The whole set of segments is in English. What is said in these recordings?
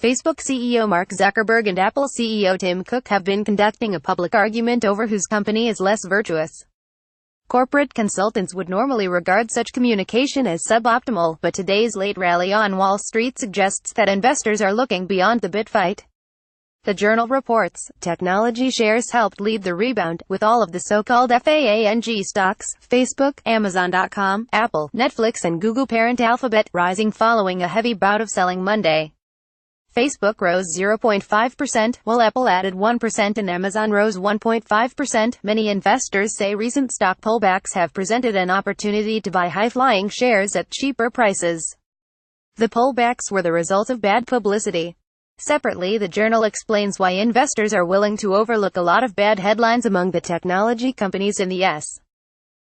Facebook CEO Mark Zuckerberg and Apple CEO Tim Cook have been conducting a public argument over whose company is less virtuous. Corporate consultants would normally regard such communication as suboptimal, but today's late rally on Wall Street suggests that investors are looking beyond the bit fight. The Journal reports, technology shares helped lead the rebound, with all of the so-called FAANG stocks, Facebook, Amazon.com, Apple, Netflix and Google parent Alphabet, rising following a heavy bout of selling Monday. Facebook rose 0.5%, while Apple added 1% and Amazon rose 1.5%. Many investors say recent stock pullbacks have presented an opportunity to buy high-flying shares at cheaper prices. The pullbacks were the result of bad publicity. Separately, the Journal explains why investors are willing to overlook a lot of bad headlines among the technology companies in the U.S.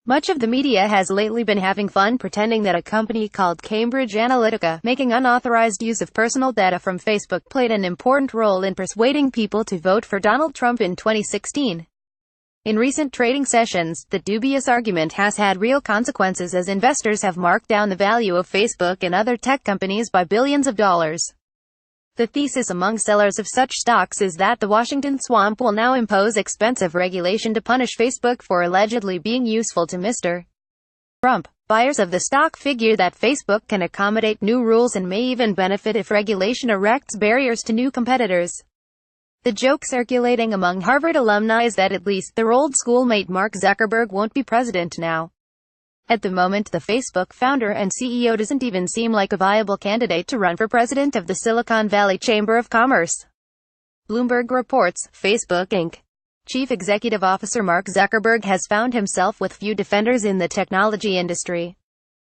Much of the media has lately been having fun pretending that a company called Cambridge Analytica, making unauthorized use of personal data from Facebook, played an important role in persuading people to vote for Donald Trump in 2016. In recent trading sessions, the dubious argument has had real consequences as investors have marked down the value of Facebook and other tech companies by billions of dollars. The thesis among sellers of such stocks is that the Washington swamp will now impose expensive regulation to punish Facebook for allegedly being useful to Mr. Trump. Buyers of the stock figure that Facebook can accommodate new rules and may even benefit if regulation erects barriers to new competitors. The joke circulating among Harvard alumni is that at least their old schoolmate Mark Zuckerberg won't be president now. At the moment, the Facebook founder and CEO doesn't even seem like a viable candidate to run for president of the Silicon Valley Chamber of Commerce. Bloomberg reports, Facebook Inc. Chief Executive Officer Mark Zuckerberg has found himself with few defenders in the technology industry.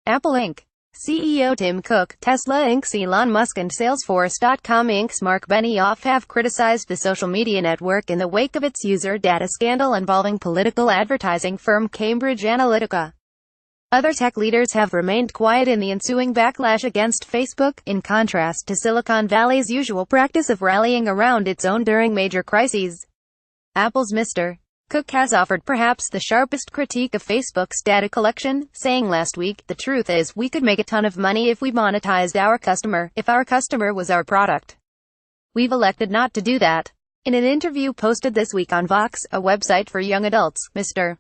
Apple Inc. CEO Tim Cook, Tesla Inc.'s Elon Musk and Salesforce.com Inc.'s Mark Benioff have criticized the social media network in the wake of its user data scandal involving political advertising firm Cambridge Analytica. Other tech leaders have remained quiet in the ensuing backlash against Facebook, in contrast to Silicon Valley's usual practice of rallying around its own during major crises. Apple's Mr. Cook has offered perhaps the sharpest critique of Facebook's data collection, saying last week, "The truth is, we could make a ton of money if we monetized our customer, if our customer was our product. We've elected not to do that." In an interview posted this week on Vox, a website for young adults, Mr.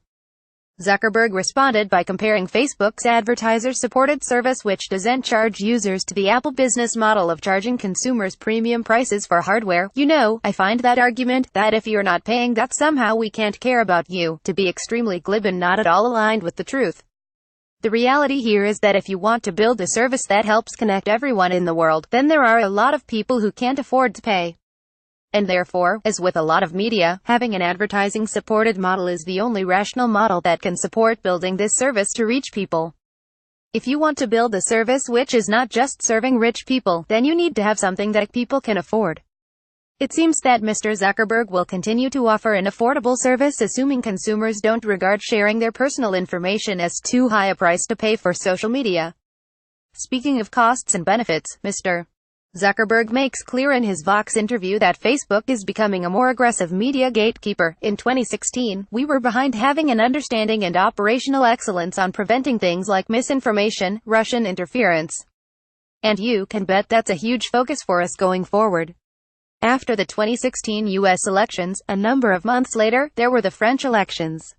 Zuckerberg responded by comparing Facebook's advertiser-supported service, which doesn't charge users, to the Apple business model of charging consumers premium prices for hardware. "You know, I find that argument, that if you're not paying that somehow we can't care about you, to be extremely glib and not at all aligned with the truth. The reality here is that if you want to build a service that helps connect everyone in the world, then there are a lot of people who can't afford to pay. And therefore, as with a lot of media, having an advertising-supported model is the only rational model that can support building this service to reach people. If you want to build a service which is not just serving rich people, then you need to have something that people can afford." It seems that Mr. Zuckerberg will continue to offer an affordable service assuming consumers don't regard sharing their personal information as too high a price to pay for social media. Speaking of costs and benefits, Mr. Zuckerberg makes clear in his Vox interview that Facebook is becoming a more aggressive media gatekeeper. "In 2016, we were behind having an understanding and operational excellence on preventing things like misinformation, Russian interference. And you can bet that's a huge focus for us going forward." After the 2016 U.S. elections, a number of months later, there were the French elections.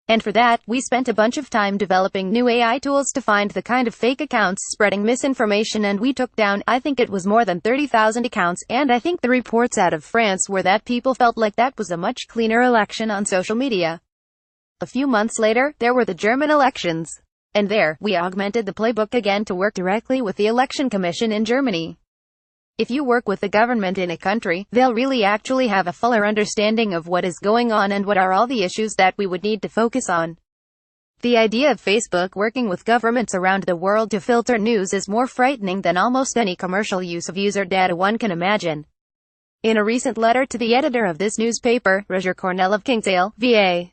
And for that, we spent a bunch of time developing new AI tools to find the kind of fake accounts spreading misinformation, and we took down, I think it was more than 30,000 accounts, and I think the reports out of France were that people felt like that was a much cleaner election on social media. A few months later, there were the German elections. And there, we augmented the playbook again to work directly with the Election Commission in Germany. If you work with the government in a country, they'll really actually have a fuller understanding of what is going on and what are all the issues that we would need to focus on. The idea of Facebook working with governments around the world to filter news is more frightening than almost any commercial use of user data one can imagine. In a recent letter to the editor of this newspaper, Roger Cornell of Kinsale, VA,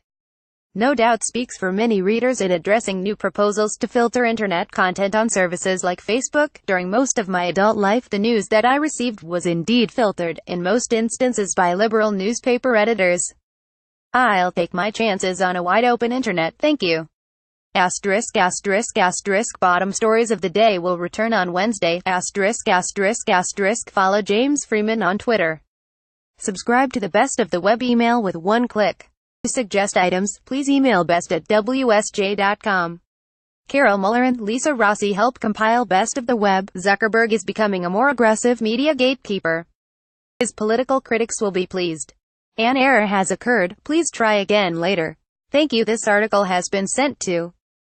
no doubt speaks for many readers in addressing new proposals to filter internet content on services like Facebook. "During most of my adult life, the news that I received was indeed filtered, in most instances by liberal newspaper editors. I'll take my chances on a wide-open internet, thank you." Asterisk, asterisk, asterisk. Bottom stories of the day will return on Wednesday. Asterisk, asterisk, asterisk. Follow James Freeman on Twitter. Subscribe to the Best of the Web email with one click. To suggest items, please email best@wsj.com. Carol Muller and Lisa Rossi help compile Best of the Web. Zuckerberg is becoming a more aggressive media gatekeeper. His political critics will be pleased. An error has occurred. Please try again later. Thank you. This article has been sent to